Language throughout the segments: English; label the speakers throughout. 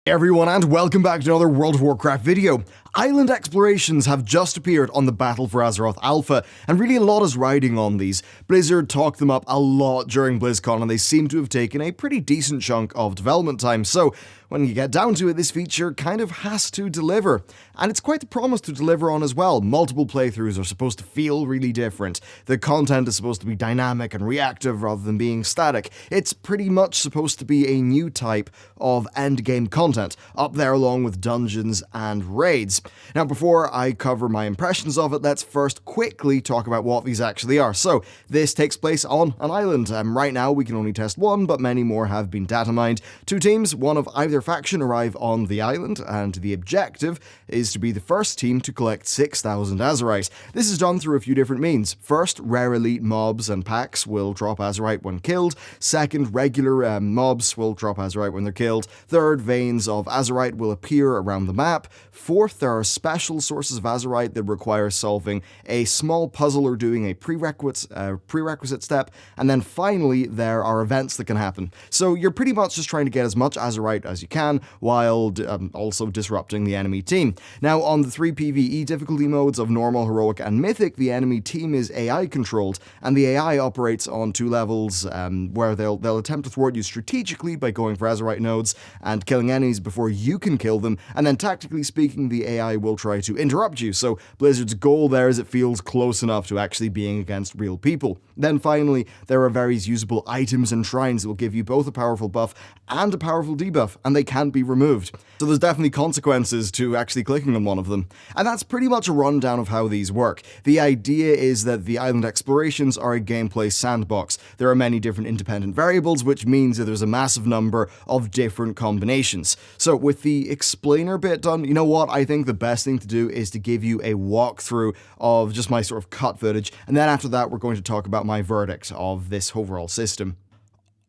Speaker 1: Hey everyone, and welcome back to another World of Warcraft video. Island explorations have just appeared on the Battle for Azeroth Alpha, and really a lot is riding on these. Blizzard talked them up a lot during BlizzCon, and they seem to have taken a pretty decent chunk of development time, so when you get down to it, this feature kind of has to deliver. And it's quite the promise to deliver on as well. Multiple playthroughs are supposed to feel really different. The content is supposed to be dynamic and reactive rather than being static. It's pretty much supposed to be a new type of endgame content, up there along with dungeons and raids. Now, before I cover my impressions of it, let's first quickly talk about what these actually are. So, this takes place on an island. Right now, we can only test one, but many more have been data mined. Two teams, one of either faction, arrive on the island, and the objective is to be the first team to collect 6,000 Azerite. This is done through a few different means. First, rare elite mobs and packs will drop Azerite when killed. Second, regular mobs will drop Azerite when they're killed. Third, veins of Azerite will appear around the map. Fourth, there are special sources of Azerite that require solving a small puzzle or doing a prerequisite step. And then finally, there are events that can happen. So you're pretty much just trying to get as much Azerite as you can, while also disrupting the enemy team. Now, on the 3 PvE difficulty modes of normal, heroic, and mythic, the enemy team is AI controlled, and the AI operates on 2 levels where they'll attempt to thwart you strategically by going for Azerite nodes and killing enemies before you can kill them, and then tactically speaking, the AI will try to interrupt you. So Blizzard's goal there is it feels close enough to actually being against real people. Then finally, there are various usable items and shrines that will give you both a powerful buff and a powerful debuff, and they can't be removed. So there's definitely consequences to actually clicking on one of them. And that's pretty much a rundown of how these work. The idea is that the island explorations are a gameplay sandbox. There are many different independent variables, which means that there's a massive number of different combinations. So with the explainer bit done, you know what? I think the best thing to do is to give you a walkthrough of just my sort of cut footage, and then after that we're going to talk about my verdict of this overall system.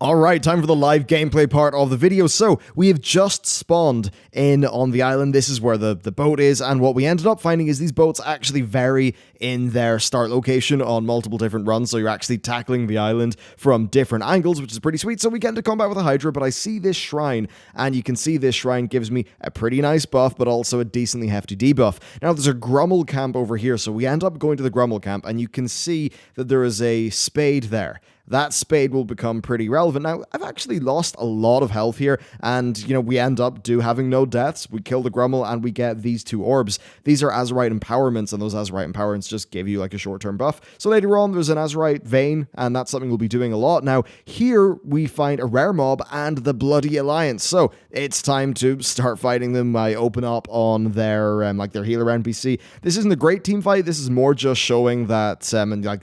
Speaker 1: Alright, time for the live gameplay part of the video. So, we have just spawned in on the island. This is where the boat is, and what we ended up finding is these boats actually vary in their start location on multiple different runs, so you're actually tackling the island from different angles, which is pretty sweet. So we get into combat with a Hydra, but I see this shrine, and you can see this shrine gives me a pretty nice buff, but also a decently hefty debuff. Now, there's a Grummel camp over here, so we end up going to the Grummel camp, and you can see that there is a spade there. That spade will become pretty relevant. Now, I've actually lost a lot of health here, and, we end up having no deaths. We kill the Grummel, and we get these 2 orbs. These are Azerite empowerments, and those Azerite empowerments just give you, like, a short-term buff. So later on, there's an Azerite vein, and that's something we'll be doing a lot. Now, here, we find a rare mob and the Bloody Alliance. So, it's time to start fighting them. I open up on their healer NPC. This isn't a great team fight. This is more just showing that,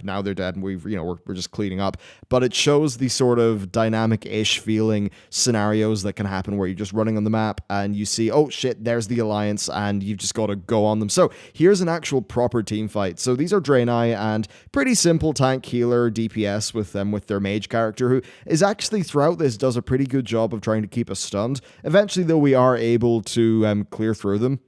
Speaker 1: now they're dead, and we're just cleaning up. But it shows the sort of dynamic-ish feeling scenarios that can happen where you're just running on the map and you see, oh shit, there's the Alliance, and you've just got to go on them. So here's an actual proper team fight. So these are Draenei, and pretty simple tank healer DPS with their mage character, who is actually throughout this does a pretty good job of trying to keep us stunned. Eventually, though, we are able to clear through them.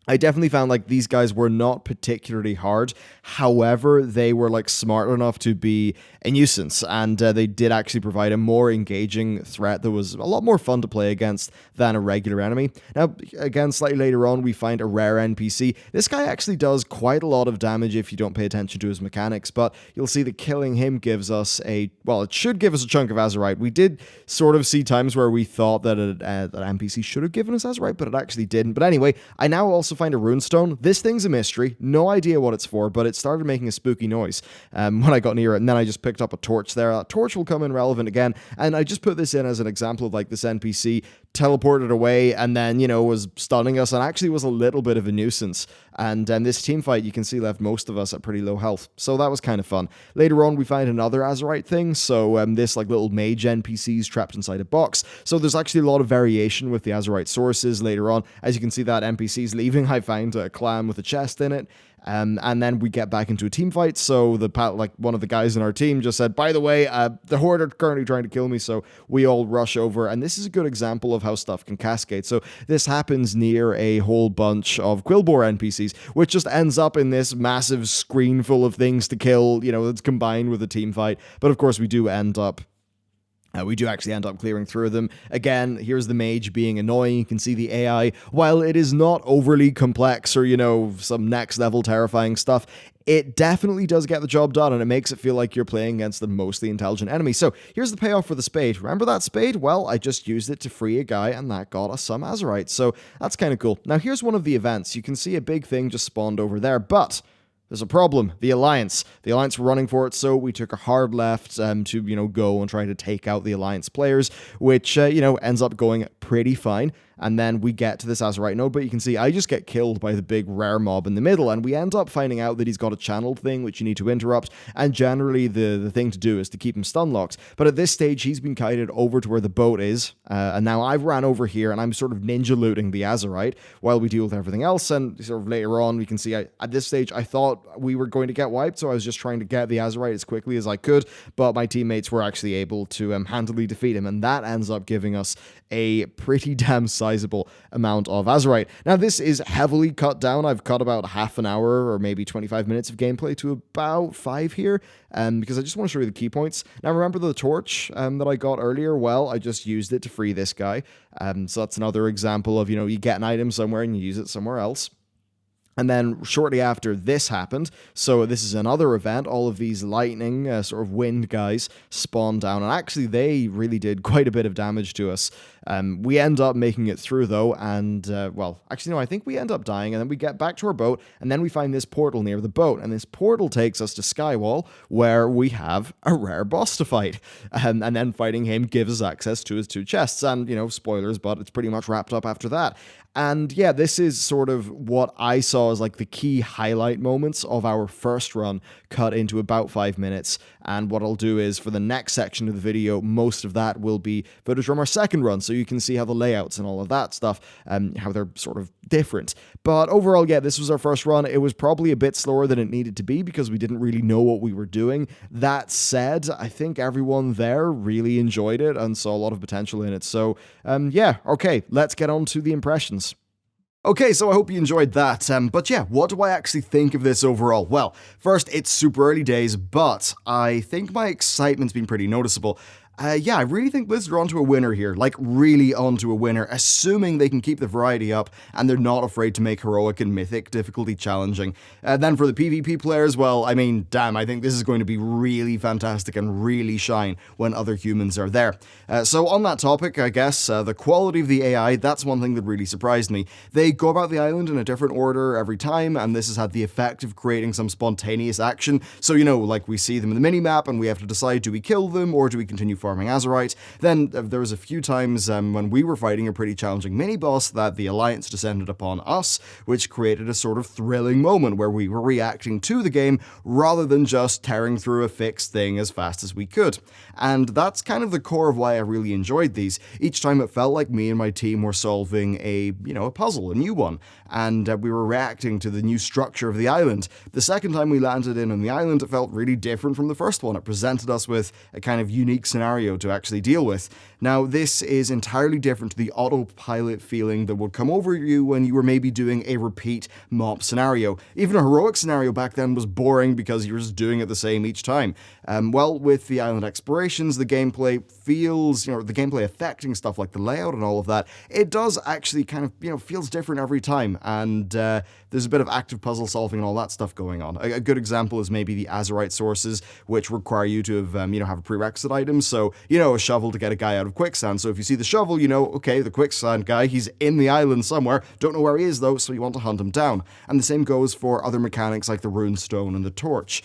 Speaker 1: I definitely found these guys were not particularly hard. However, they were smart enough to be a nuisance, and they did actually provide a more engaging threat that was a lot more fun to play against than a regular enemy. Now, again, slightly later on, we find a rare NPC. This guy actually does quite a lot of damage if you don't pay attention to his mechanics, but you'll see that killing him gives us it should give us a chunk of Azerite. We did sort of see times where we thought that that NPC should have given us Azerite, but it actually didn't. But anyway, I now also find a runestone. This thing's a mystery. No idea what it's for, but it started making a spooky noise when I got near it, and then I just picked up a torch there. That torch will come in relevant again, and I just put this in as an example of this NPC teleported away and then, was stunning us and actually was a little bit of a nuisance. And this team fight, you can see, left most of us at pretty low health. So that was kind of fun. Later on, we find another Azerite thing. So this little mage NPCs trapped inside a box. So there's actually a lot of variation with the Azerite sources later on. As you can see, that NPC's leaving. I find a clan with a chest in it. And then we get back into a team fight. So one of the guys in our team just said, by the way, the Horde are currently trying to kill me. So we all rush over. And this is a good example of how stuff can cascade. So this happens near a whole bunch of Quillbore NPCs, which just ends up in this massive screen full of things to kill, that's combined with a team fight. But of course, we do end up We do actually end up clearing through them. Again, here's the mage being annoying. You can see the AI, while it is not overly complex or, some next level terrifying stuff, it definitely does get the job done, and it makes it feel like you're playing against the mostly intelligent enemy. So here's the payoff for the spade. Remember that spade? Well, I just used it to free a guy, and that got us some Azerite. So that's kind of cool. Now here's one of the events. You can see a big thing just spawned over there, but there's a problem. The Alliance. The Alliance were running for it, so we took a hard left to, go and try to take out the Alliance players, which, ends up going pretty fine. And then we get to this Azerite node, but you can see I just get killed by the big rare mob in the middle, and we end up finding out that he's got a channeled thing which you need to interrupt, and generally the thing to do is to keep him stun locked. But at this stage, he's been kited over to where the boat is, and now I've ran over here, and I'm sort of ninja looting the Azerite while we deal with everything else, and sort of later on, we can see at this stage, I thought we were going to get wiped, so I was just trying to get the Azerite as quickly as I could, but my teammates were actually able to handily defeat him, and that ends up giving us a pretty damn sizable amount of Azerite. Now, this is heavily cut down. I've cut about half an hour or maybe 25 minutes of gameplay to about 5 here, because I just want to show you the key points. Now, remember the torch that I got earlier? Well, I just used it to free this guy. So that's another example of, you get an item somewhere and you use it somewhere else. And then shortly after this happened, so this is another event, all of these lightning, sort of wind guys spawned down, and actually they really did quite a bit of damage to us. We end up making it through though, and I think we end up dying, and then we get back to our boat, and then we find this portal near the boat, and this portal takes us to Skywall, where we have a rare boss to fight. And then fighting him gives us access to his 2 chests, and, spoilers, but it's pretty much wrapped up after that. And yeah, this is sort of what I saw as like the key highlight moments of our first run cut into about 5 minutes. And what I'll do is for the next section of the video, most of that will be footage from our second run, so you can see how the layouts and all of that stuff, how they're sort of different. But overall, yeah, this was our first run. It was probably a bit slower than it needed to be because we didn't really know what we were doing. That said, I think everyone there really enjoyed it and saw a lot of potential in it. So okay, let's get on to the impressions. Okay, so I hope you enjoyed that, but yeah, what do I actually think of this overall? Well, first, it's super early days, but I think my excitement's been pretty noticeable. I really think Blizzard are onto a winner here, like really onto a winner, assuming they can keep the variety up and they're not afraid to make heroic and mythic difficulty challenging. Then for the PvP players, well, I mean, damn, I think this is going to be really fantastic and really shine when other humans are there. So on that topic, I guess, the quality of the AI, that's one thing that really surprised me. They go about the island in a different order every time, and this has had the effect of creating some spontaneous action. So, like we see them in the minimap and we have to decide, do we kill them or do we continue farming Azerite? Then there was a few times when we were fighting a pretty challenging mini-boss that the Alliance descended upon us, which created a sort of thrilling moment where we were reacting to the game rather than just tearing through a fixed thing as fast as we could. And that's kind of the core of why I really enjoyed these. Each time it felt like me and my team were solving a puzzle, a new one, and we were reacting to the new structure of the island. The second time we landed in on the island, it felt really different from the first one. It presented us with a kind of unique scenario to actually deal with. Now, this is entirely different to the autopilot feeling that would come over you when you were maybe doing a repeat mop scenario. Even a heroic scenario back then was boring because you were just doing it the same each time. With the island explorations, the gameplay feels, the gameplay affecting stuff like the layout and all of that, it does actually kind of, feels different every time, and there's a bit of active puzzle solving and all that stuff going on. A good example is maybe the Azerite sources, which require you to have, have a prerequisite item, so, a shovel to get a guy out of quicksand. So if you see the shovel, okay, the quicksand guy, he's in the island somewhere, don't know where he is though, so you want to hunt him down. And the same goes for other mechanics like the runestone and the torch.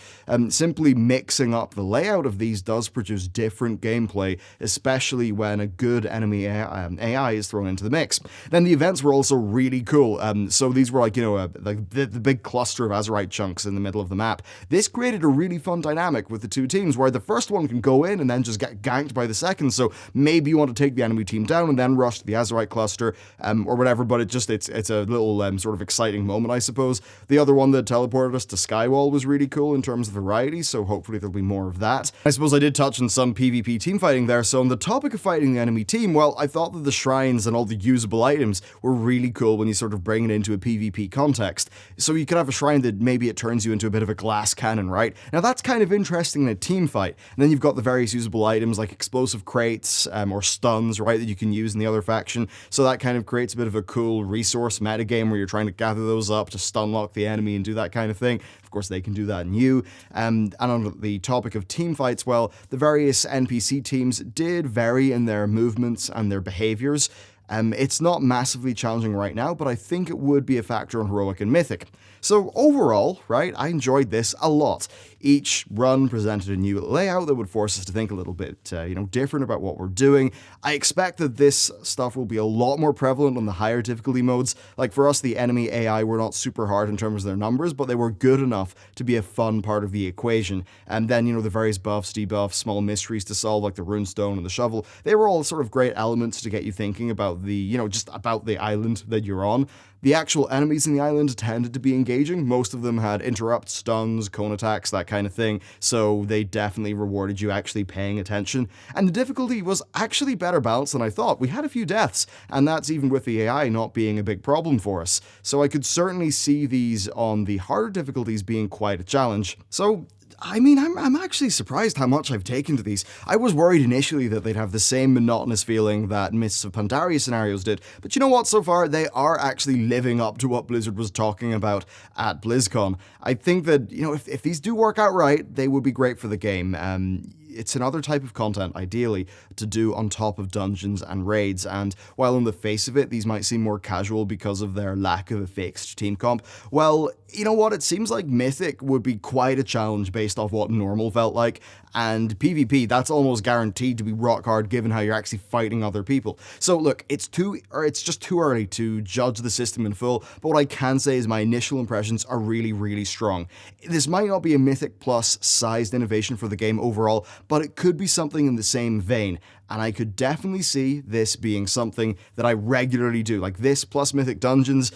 Speaker 1: Simply mixing up the layout of these does produce different gameplay, especially when a good enemy AI is thrown into the mix. Then the events were also really cool. So these were like, the big cluster of Azerite chunks in the middle of the map. This created a really fun dynamic with the two teams where the first one can go in and then just get ganked by the second. So maybe maybe you want to take the enemy team down and then rush to the Azeroth cluster, or whatever, but it's a little sort of exciting moment, I suppose. The other one that teleported us to Skywall was really cool in terms of variety, so hopefully there'll be more of that. I suppose I did touch on some PvP team fighting there, so on the topic of fighting the enemy team, well, I thought that the shrines and all the usable items were really cool when you sort of bring it into a PvP context. So you could have a shrine that maybe it turns you into a bit of a glass cannon, right? Now that's kind of interesting in a team fight. And then you've got the various usable items like explosive crates or stuns, right, that you can use in the other faction. So that kind of creates a bit of a cool resource metagame where you're trying to gather those up to stun lock the enemy and do that kind of thing. Of course, they can do that in you. And on the topic of team fights, well, the various NPC teams did vary in their movements and their behaviors. It's not massively challenging right now, but I think it would be a factor on Heroic and Mythic. So overall, right, I enjoyed this a lot. Each run presented a new layout that would force us to think a little bit, different about what we're doing. I expect that this stuff will be a lot more prevalent on the higher difficulty modes. Like for us, the enemy AI were not super hard in terms of their numbers, but they were good enough to be a fun part of the equation. And then, the various buffs, debuffs, small mysteries to solve, like the runestone and the shovel, they were all sort of great elements to get you thinking about the, just about the island that you're on. The actual enemies in the island tended to be engaging. Most of them had interrupts, stuns, cone attacks, that kind of thing, so they definitely rewarded you actually paying attention. And the difficulty was actually better balanced than I thought. We had a few deaths, and that's even with the AI not being a big problem for us. So I could certainly see these on the harder difficulties being quite a challenge. So I mean, I'm actually surprised how much I've taken to these. I was worried initially that they'd have the same monotonous feeling that Mists of Pandaria scenarios did, but you know what, so far they are actually living up to what Blizzard was talking about at BlizzCon. I think that, if these do work out right, they would be great for the game. It's another type of content, ideally, to do on top of dungeons and raids, and while on the face of it, these might seem more casual because of their lack of a fixed team comp, well, you know what, it seems like Mythic would be quite a challenge based off what normal felt like, and PvP, that's almost guaranteed to be rock hard given how you're actually fighting other people. So look, it's just too early to judge the system in full, but what I can say is my initial impressions are really, really strong. This might not be a Mythic Plus sized innovation for the game overall, but it could be something in the same vein, and I could definitely see this being something that I regularly do, like this plus Mythic Dungeons.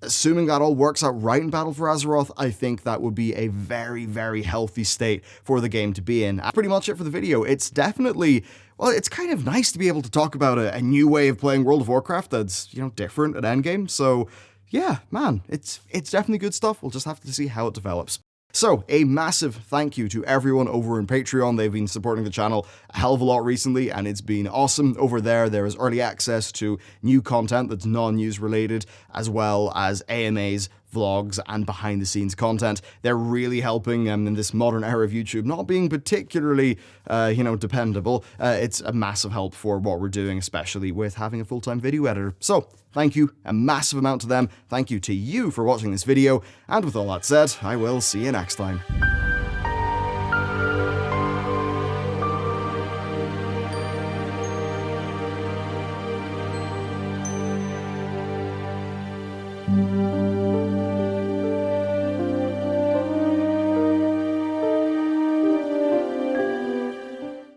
Speaker 1: Assuming that all works out right in Battle for Azeroth, I think that would be a very, very healthy state for the game to be in. That's pretty much it for the video. It's definitely, well, it's kind of nice to be able to talk about a new way of playing World of Warcraft that's, different at endgame. So yeah, man, it's definitely good stuff. We'll just have to see how it develops. So, a massive thank you to everyone over in Patreon. They've been supporting the channel a hell of a lot recently, and it's been awesome. Over there is early access to new content that's non-news related, as well as AMAs, vlogs, and behind-the-scenes content. They're really helping in this modern era of YouTube not being particularly, dependable. It's a massive help for what we're doing, especially with having a full-time video editor. So, thank you a massive amount to them. Thank you to you for watching this video. And with all that said, I will see you next time.